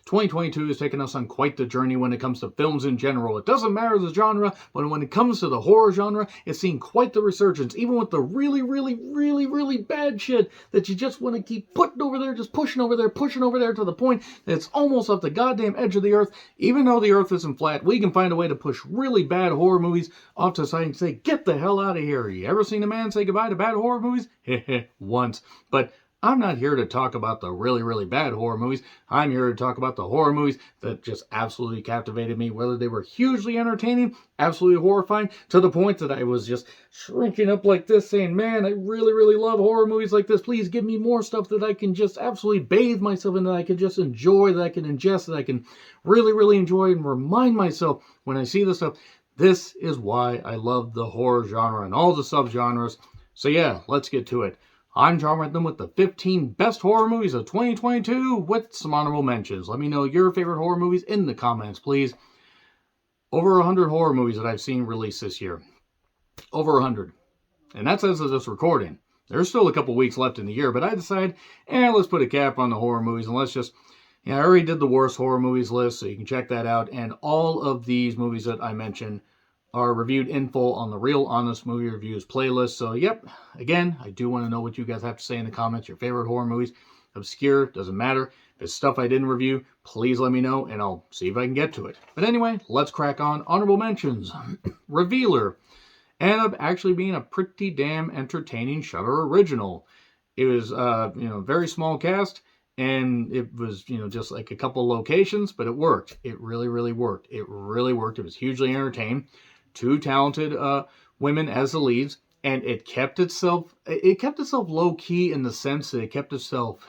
2022 has taken us on quite the journey when it comes to films in general. It doesn't matter the genre, but when it comes to the horror genre, it's seen quite the resurgence, even with the really bad shit that you just want to keep putting over there, just pushing over there to the point that it's almost off the goddamn edge of the earth. Even though the earth isn't flat, we can find a way to push really bad horror movies off to the side and say, get the hell out of here. You ever seen a man say goodbye to bad horror movies? Once. But I'm not here to talk about the really bad horror movies. I'm here to talk about the horror movies that just absolutely captivated me, whether they were hugely entertaining, absolutely horrifying, to the point that I was just shrinking up like this saying, man, I really love horror movies like this. Please give me more stuff that I can just absolutely bathe myself in, that I can just enjoy, that I can ingest, that I can really enjoy and remind myself when I see this stuff. This is why I love the horror genre and all the subgenres. So yeah, let's get to it. I'm John Rentham with the 15 best horror movies of 2022 with some honorable mentions. Let me know your favorite horror movies in the comments, please. Over 100 horror movies that I've seen released this year. Over 100. And that's as of this recording. There's still a couple weeks left in the year, but I decided, let's put a cap on the horror movies and let's just, I already did the worst horror movies list, so you can check that out. And all of these movies that I mentioned are reviewed in full on the Real Honest Movie Reviews playlist. So, yep, again, I do want to know what you guys have to say in the comments. Your favorite horror movies, obscure, doesn't matter. If it's stuff I didn't review, please let me know, and I'll see if I can get to it. But anyway, let's crack on. Honorable mentions. Revealer ended up actually being a pretty damn entertaining Shudder original. It was, very small cast, and it was, just like a couple locations, but it worked. It really worked. It really worked. It was hugely entertaining. Two talented women as the leads, and it kept itself low key in the sense that it kept itself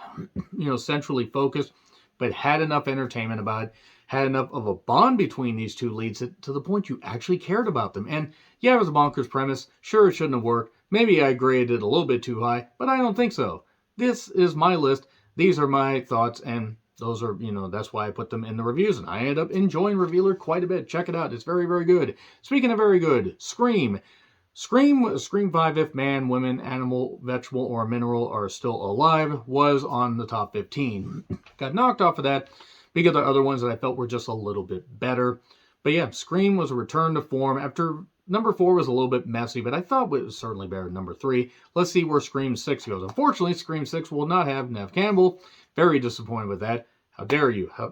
centrally focused, but had enough entertainment about it, had enough of a bond between these two leads to the point you actually cared about them. And yeah, it was a bonkers premise. Sure, it shouldn't have worked. Maybe I graded it a little bit too high, but I don't think so. This is my list. These are my thoughts, and those are, that's why I put them in the reviews, and I ended up enjoying Revealer quite a bit. Check it out. It's very good. Speaking of very good, Scream. Scream 5, If Man, Women, Animal, Vegetable, or Mineral Are Still Alive, was on the top 15. Got knocked off of that because the other ones that I felt were just a little bit better. But yeah, Scream was a return to form after number 4 was a little bit messy, but I thought it was certainly better than number 3. Let's see where Scream 6 goes. Unfortunately, Scream 6 will not have Neve Campbell. Very disappointed with that. How dare you? How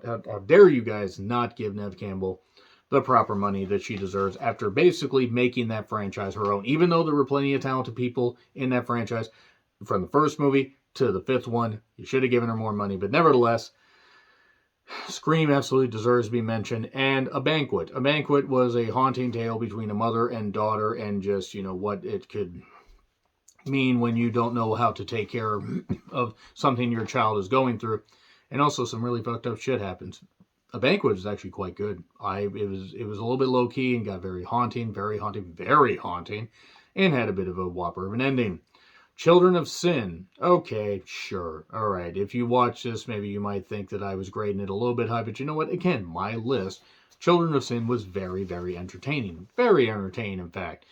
dare you guys not give Neve Campbell the proper money that she deserves after basically making that franchise her own, even though there were plenty of talented people in that franchise from the first movie to the 5th one. You should have given her more money, but nevertheless, Scream absolutely deserves to be mentioned. And A Banquet. A Banquet was a haunting tale between a mother and daughter, and just, what it could mean when you don't know how to take care of something your child is going through. And also some really fucked up shit happens. A Banquet is actually quite good. It was a little bit low key and got very haunting, and had a bit of a whopper of an ending. Children of Sin. Okay, sure. All right. If you watch this, maybe you might think that I was grading it a little bit high, but you know what? Again, my list, Children of Sin was very entertaining. Very entertaining, in fact.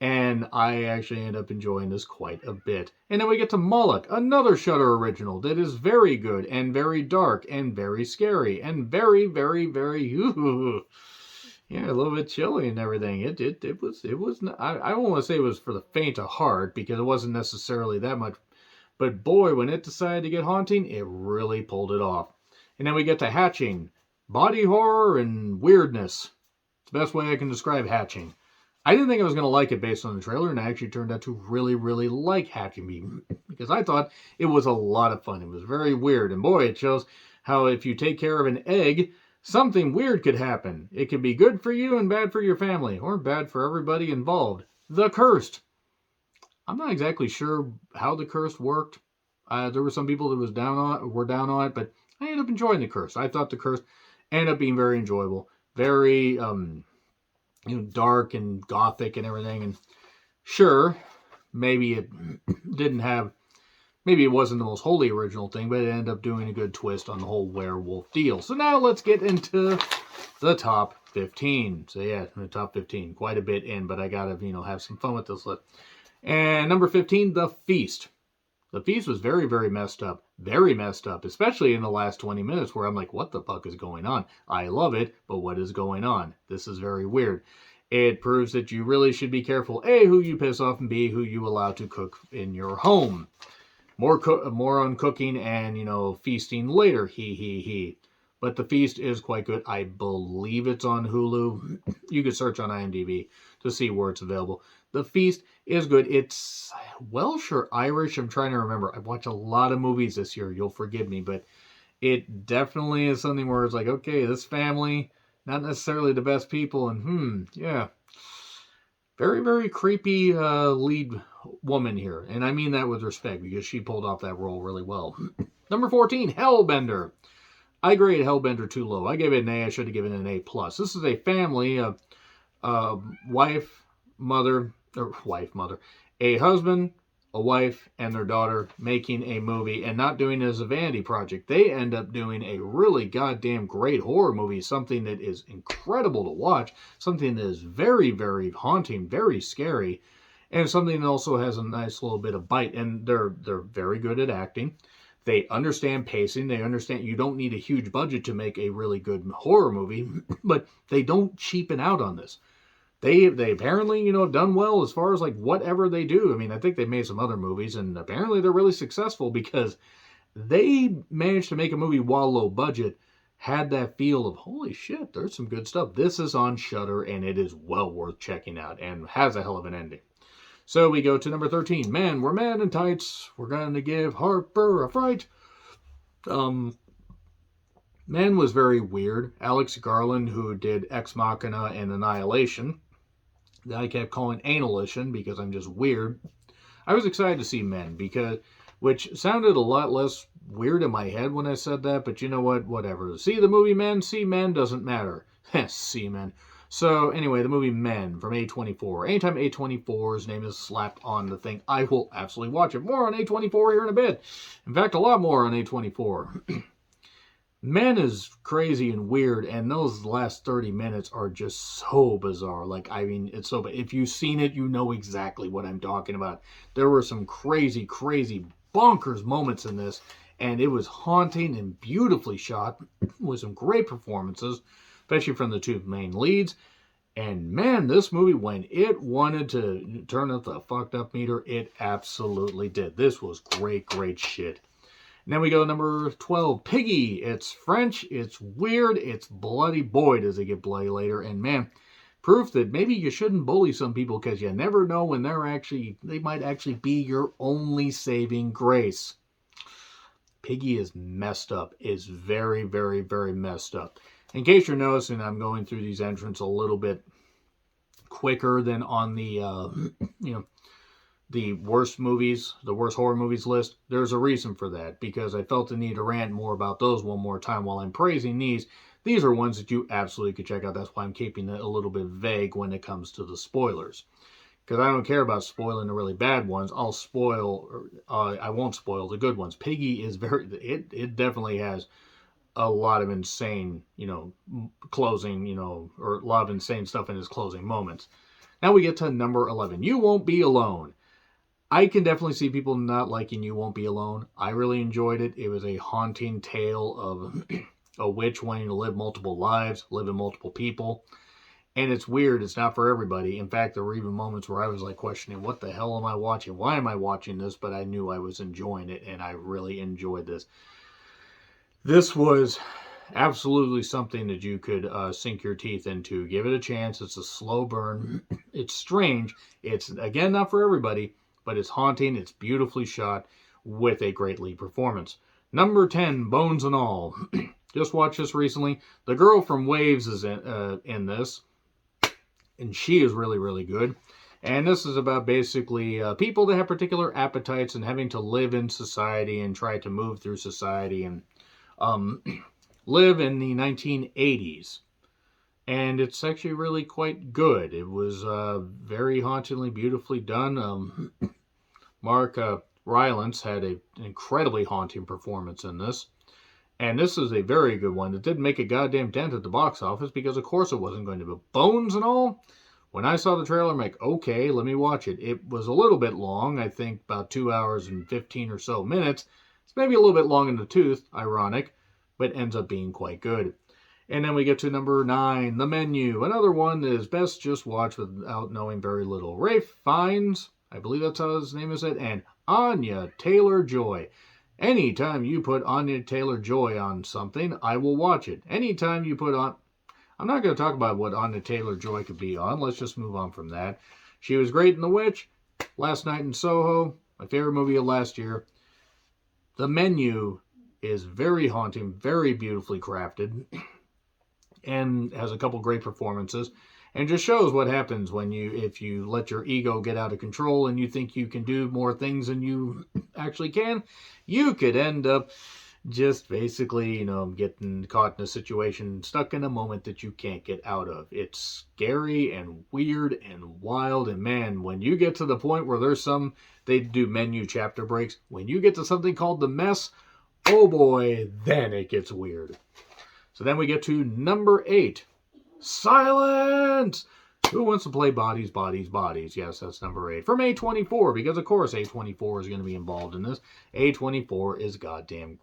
And I actually end up enjoying this quite a bit. And then we get to Moloch, another Shudder original that is very good and very dark and very scary and very yeah, a little bit chilly and everything. It was not, I don't want to say it was for the faint of heart because it wasn't necessarily that much. But boy, when it decided to get haunting, it really pulled it off. And then we get to Hatching, body horror and weirdness. It's the best way I can describe Hatching. I didn't think I was going to like it based on the trailer, and I actually turned out to really like Hatching because I thought it was a lot of fun. It was very weird, and boy, it shows how if you take care of an egg, something weird could happen. It could be good for you and bad for your family, or bad for everybody involved. The Cursed. I'm not exactly sure how The Cursed worked. There were some people that were down on it, but I ended up enjoying The Cursed. I thought The Cursed ended up being very enjoyable. Very, dark and gothic and everything. And sure, maybe it wasn't the most wholly original thing, but it ended up doing a good twist on the whole werewolf deal. So now let's get into the top 15. So yeah, the top 15, quite a bit in, but I gotta, have some fun with this list. And number 15, The Feast. The Feast was very, very messed up, especially in the last 20 minutes where I'm like, what the fuck is going on? I love it, but what is going on? This is very weird. It proves that you really should be careful, A, who you piss off, and B, who you allow to cook in your home. More on cooking and, feasting later, he. But The Feast is quite good. I believe it's on Hulu. You could search on IMDb to see where it's available. The Feast is good. It's Welsh or Irish. I'm trying to remember. I've watched a lot of movies this year. You'll forgive me, but it definitely is something where it's like, okay, this family, not necessarily the best people, and yeah. Very, very creepy lead woman here. And I mean that with respect because she pulled off that role really well. Number 14, Hellbender. I graded Hellbender too low. I gave it an A. I should have given it an A+. This is a family of wife, mother, a husband, a wife, and their daughter making a movie and not doing it as a vanity project. They end up doing a really goddamn great horror movie, something that is incredible to watch, something that is very, very haunting, very scary, and something that also has a nice little bit of bite. And they're very good at acting. They understand pacing. They understand you don't need a huge budget to make a really good horror movie, but they don't cheapen out on this. They apparently, have done well as far as like whatever they do. I mean, I think they've made some other movies, and apparently they're really successful because they managed to make a movie while low budget, had that feel of, holy shit, there's some good stuff. This is on Shudder, and it is well worth checking out and has a hell of an ending. So we go to number 13. Man, we're man in tights. We're going to give Harper a fright. Man was very weird. Alex Garland, who did Ex Machina and Annihilation, that I kept calling Analition because I'm just weird. I was excited to see Men, which sounded a lot less weird in my head when I said that, but you know what? Whatever. See the movie Men, see Men, doesn't matter. See Men. So anyway, the movie Men from A24. Anytime A24's name is slapped on the thing, I will absolutely watch it. More on A24 here in a bit. In fact, a lot more on A24. Men is crazy and weird, and those last 30 minutes are just so bizarre. It's so bad. If you've seen it, you know exactly what I'm talking about. There were some crazy, crazy, bonkers moments in this, and it was haunting and beautifully shot with some great performances, especially from the two main leads. And man, this movie, when it wanted to turn up the fucked up meter, it absolutely did. This was great, great shit. And then we go to number 12, Piggy. It's French, it's weird, it's bloody. Boy, does it get bloody later. And man, proof that maybe you shouldn't bully some people because you never know when they might actually be your only saving grace. Piggy is messed up. Is very, very, very messed up. In case you're noticing, I'm going through these entrants a little bit quicker than on the worst horror movies list. There's a reason for that, because I felt the need to rant more about those one more time while I'm praising these. These are ones that you absolutely could check out. That's why I'm keeping it a little bit vague when it comes to the spoilers. Because I don't care about spoiling the really bad ones. I won't spoil the good ones. Piggy is it definitely has a lot of insane, closing, or a lot of insane stuff in his closing moments. Now we get to number 11. You Won't Be Alone. I can definitely see people not liking You Won't Be Alone. I really enjoyed it. It was a haunting tale of a witch wanting to live multiple lives, live in multiple people. And it's weird. It's not for everybody. In fact, there were even moments where I was like questioning, what the hell am I watching? Why am I watching this? But I knew I was enjoying it, and I really enjoyed this. This was absolutely something that you could sink your teeth into. Give it a chance. It's a slow burn. It's strange. It's, again, not for everybody, but it's haunting. It's beautifully shot with a great lead performance. Number 10, Bones and All. Just watched this recently. The girl from Waves is in this, and she is really, really good. And this is about basically people that have particular appetites and having to live in society and try to move through society and live in the 1980s. And it's actually really quite good. It was very hauntingly, beautifully done. Mark Rylance had an incredibly haunting performance in this. And this is a very good one. It didn't make a goddamn dent at the box office because, of course, it wasn't going to be. Bones and All When I saw the trailer, I'm like, okay, let me watch it. It was a little bit long, I think about 2 hours and 15 or so minutes. It's maybe a little bit long in the tooth, ironic, but ends up being quite good. And then we get to number 9, The Menu. Another one that is best just watched without knowing very little. Ralph Fiennes, I believe that's how his name is, and Anya Taylor-Joy. Anytime you put Anya Taylor-Joy on something, I will watch it. Anytime you put on... I'm not going to talk about what Anya Taylor-Joy could be on. Let's just move on from that. She was great in The Witch, Last Night in Soho, my favorite movie of last year. The Menu is very haunting, very beautifully crafted, and has a couple great performances, and just shows what happens when if you let your ego get out of control and you think you can do more things than you actually can, you could end up just basically, getting caught in a situation, stuck in a moment that you can't get out of. It's scary and weird and wild, and man, when you get to the point where they do menu chapter breaks, when you get to something called The Mess, oh boy, then it gets weird. So then we get to number 8, Silence! Who wants to play Bodies, Bodies, Bodies? Yes, that's number 8. From A24, because of course A24 is going to be involved in this. A24 is goddamn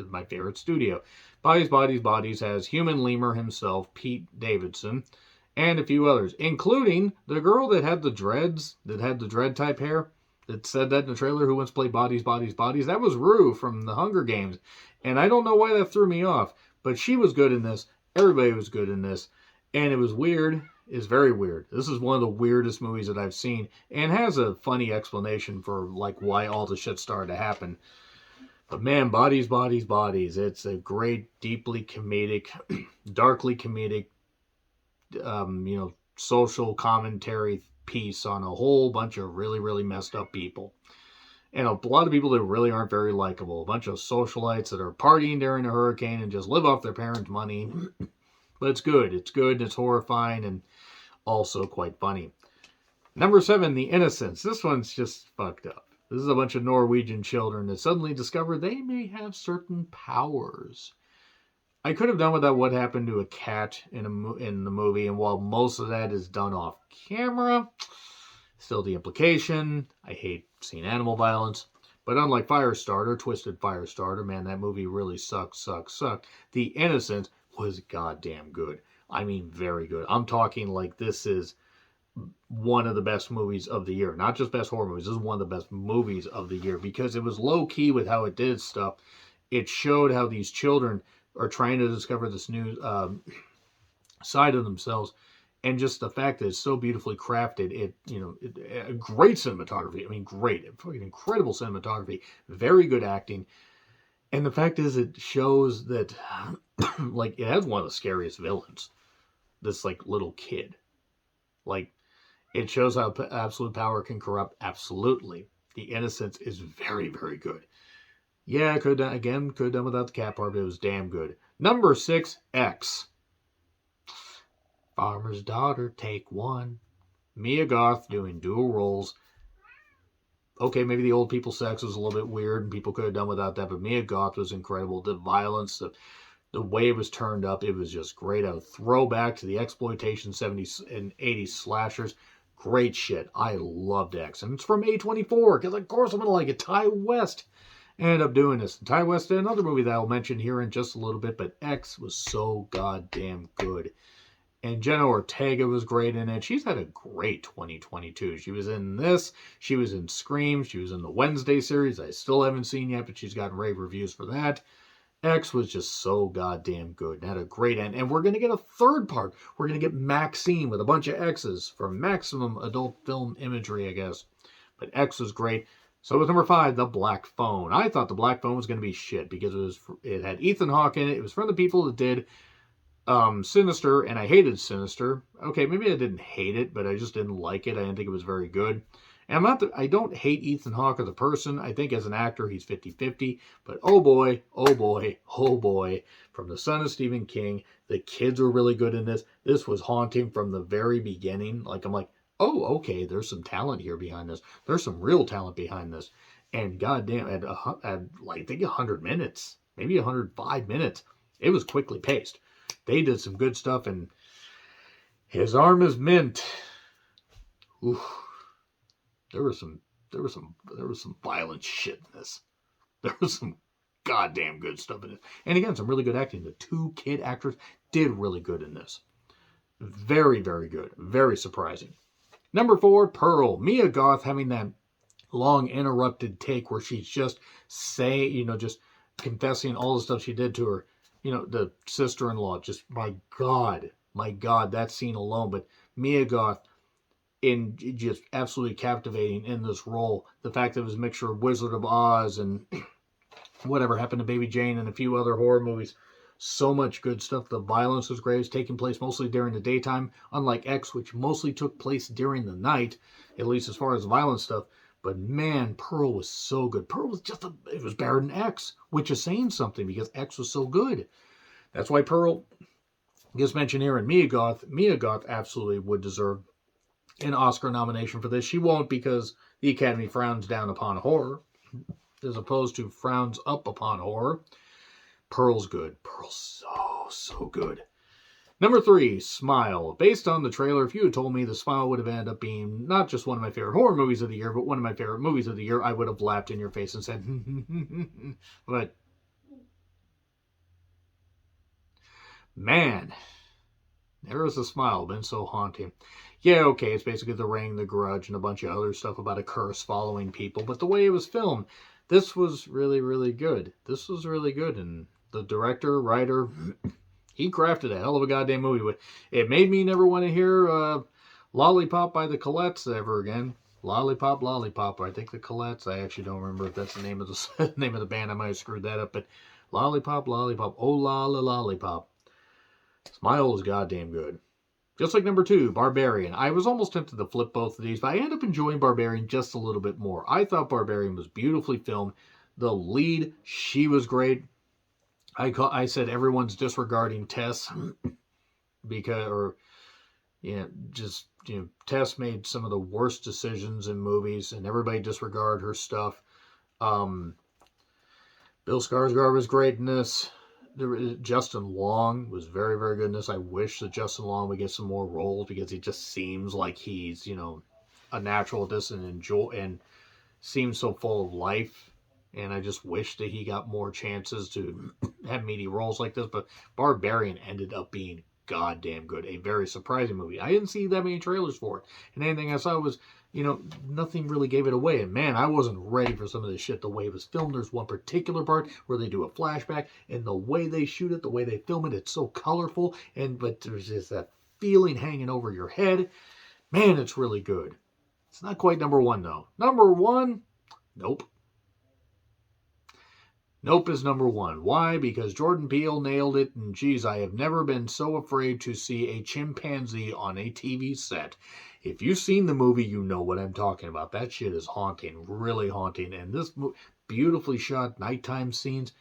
my favorite studio. Bodies, Bodies, Bodies has Human Lemur himself, Pete Davidson, and a few others, including the girl that had the dreads, that had the dread type hair, that said that in the trailer, who wants to play Bodies, Bodies, Bodies. That was Rue from the Hunger Games. And I don't know why that threw me off, but she was good in this. Everybody was good in this. And it was weird. It's very weird. This is one of the weirdest movies that I've seen, and has a funny explanation for why all the shit started to happen. But man, Bodies, Bodies, Bodies. It's a great, deeply comedic, darkly comedic, social commentary piece on a whole bunch of really, really messed up people. And a lot of people that really aren't very likable. A bunch of socialites that are partying during a hurricane and just live off their parents' money. But it's good. It's good. It's horrifying and also quite funny. Number 7, The Innocents. This one's just fucked up. This is a bunch of Norwegian children that suddenly discover they may have certain powers. I could have done without what happened to a cat in the movie, and while most of that is done off camera, still the implication. I hate seeing animal violence. But unlike Firestarter, Twisted Firestarter, man, that movie really sucked. The Innocents was goddamn good. I mean, very good. I'm talking like this is one of the best movies of the year. Not just best horror movies. This is one of the best movies of the year because it was low-key with how it did stuff. It showed how these children are trying to discover this new side of themselves. And just the fact that it's so beautifully crafted, great cinematography. I mean, great. Incredible cinematography. Very good acting. And the fact is, it shows that, it has one of the scariest villains. This, little kid. It shows how absolute power can corrupt. Absolutely. The Innocents is very, very good. Yeah, could have done without the cat part, but it was damn good. Number 6, X. Farmer's Daughter, take 1. Mia Goth doing dual roles. Okay, maybe the old people sex was a little bit weird and people could have done without that, but Mia Goth was incredible. The violence, the way it was turned up, it was just great. A throwback to the exploitation 70s and 80s slashers. Great shit. I loved X. And it's from A24, because of course I'm going to like it. Ty West ended up doing this. Ty West did another movie that I'll mention here in just a little bit, but X was so goddamn good. And Jenna Ortega was great in it. She's had a great 2022. She was in this. She was in Scream. She was in the Wednesday series. I still haven't seen yet, but she's gotten rave reviews for that. X was just so goddamn good. And had a great end. And we're going to get a third part. We're going to get Maxine with a bunch of X's from Maximum Adult Film Imagery, I guess. But X was great. So with number 5, The Black Phone. I thought The Black Phone was going to be shit because it had Ethan Hawke in it. It was from the people that did Sinister, and I hated Sinister. Okay, maybe I didn't hate it, but I just didn't like it. I didn't think it was very good. And I don't hate Ethan Hawke as a person. I think as an actor, he's 50-50. But oh boy, from the son of Stephen King, the kids were really good in this. This was haunting from the very beginning. I'm like, oh, okay, there's some talent here behind this. There's some real talent behind this. And goddamn, at I think 100 minutes, maybe 105 minutes, it was quickly paced. They did some good stuff, and his arm is mint. oof, there was some violent shit in this. There was some goddamn good stuff in it. And again, some really good acting. The two kid actors did really good in this. Very, very good. Very surprising. Number 4, Pearl. Mia Goth having that long interrupted take where she's just just confessing all the stuff she did to her, the sister-in-law. Just, my God, that scene alone. But Mia Goth in just absolutely captivating in this role. The fact that it was a mixture of Wizard of Oz and whatever happened to Baby Jane and a few other horror movies. So much good stuff. The violence was great. It's taking place mostly during the daytime, unlike X, which mostly took place during the night, at least as far as the violent stuff. But man, Pearl was so good. Pearl was it was better than X, which is saying something because X was so good. That's why Pearl gets mentioned here. And Mia Goth absolutely would deserve an Oscar nomination for this. She won't because the Academy frowns down upon horror, as opposed to frowns up upon horror. Pearl's good. Pearl's so good. Number 3, Smile. Based on the trailer, if you had told me The Smile would have ended up being not just one of my favorite horror movies of the year, but one of my favorite movies of the year, I would have laughed in your face and said, but, man, there is The Smile, been so haunting. Yeah, okay, it's basically The Ring, The Grudge, and a bunch of other stuff about a curse following people, but the way it was filmed, this was really, really good. This was really good, and the director, writer, he crafted a hell of a goddamn movie. It made me never want to hear Lollipop by the Colettes ever again. Lollipop, Lollipop. I think the Colettes. I actually don't remember if that's the name of the name of the band. I might have screwed that up. But Lollipop, Lollipop. Oh, Lollipop. Smile is goddamn good. Just like number 2, Barbarian. I was almost tempted to flip both of these, but I ended up enjoying Barbarian just a little bit more. I thought Barbarian was beautifully filmed. The lead, she was great. I said everyone's disregarding Tess Tess made some of the worst decisions in movies, and everybody disregarded her stuff. Bill Skarsgård was great in this. Justin Long was very, very good in this. I wish that Justin Long would get some more roles because he just seems like he's, a natural at this and seems so full of life. And I just wish that he got more chances to have meaty roles like this. But Barbarian ended up being goddamn good. A very surprising movie. I didn't see that many trailers for it. And anything I saw was, nothing really gave it away. And man, I wasn't ready for some of this shit the way it was filmed. There's one particular part where they do a flashback. And the way they shoot it, the way they film it, it's so colorful. But there's just that feeling hanging over your head. Man, it's really good. It's not quite number 1, though. Number 1? Nope. Nope is number 1. Why? Because Jordan Peele nailed it, and geez, I have never been so afraid to see a chimpanzee on a TV set. If you've seen the movie, you know what I'm talking about. That shit is haunting, really haunting. And this beautifully shot nighttime scenes,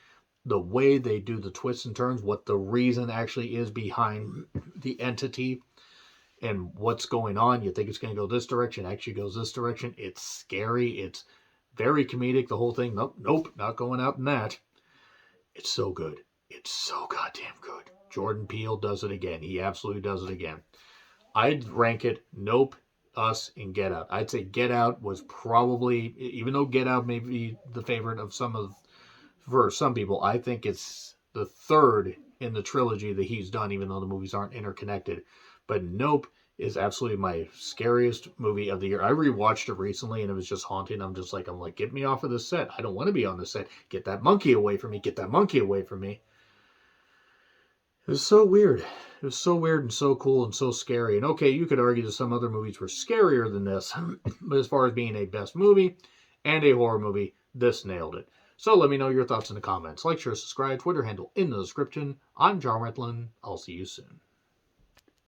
the way they do the twists and turns, what the reason actually is behind the entity, and what's going on. You think it's going to go this direction, actually goes this direction. It's scary. It's very comedic, the whole thing. Nope, not going out in that. It's so good. It's so goddamn good. Jordan Peele does it again. He absolutely does it again. I'd rank it Nope, Us, and Get Out. I'd say Get Out was probably, even though Get Out may be the favorite for some people, I think it's the 3rd in the trilogy that he's done, even though the movies aren't interconnected. But Nope is absolutely my scariest movie of the year. I rewatched it recently and it was just haunting. I'm like, get me off of this set. I don't want to be on this set. Get that monkey away from me. Get that monkey away from me. It was so weird. It was so weird and so cool and so scary. And okay, you could argue that some other movies were scarier than this. But as far as being a best movie and a horror movie, this nailed it. So let me know your thoughts in the comments. Like, share, subscribe, Twitter handle in the description. I'm John Retlin. I'll see you soon.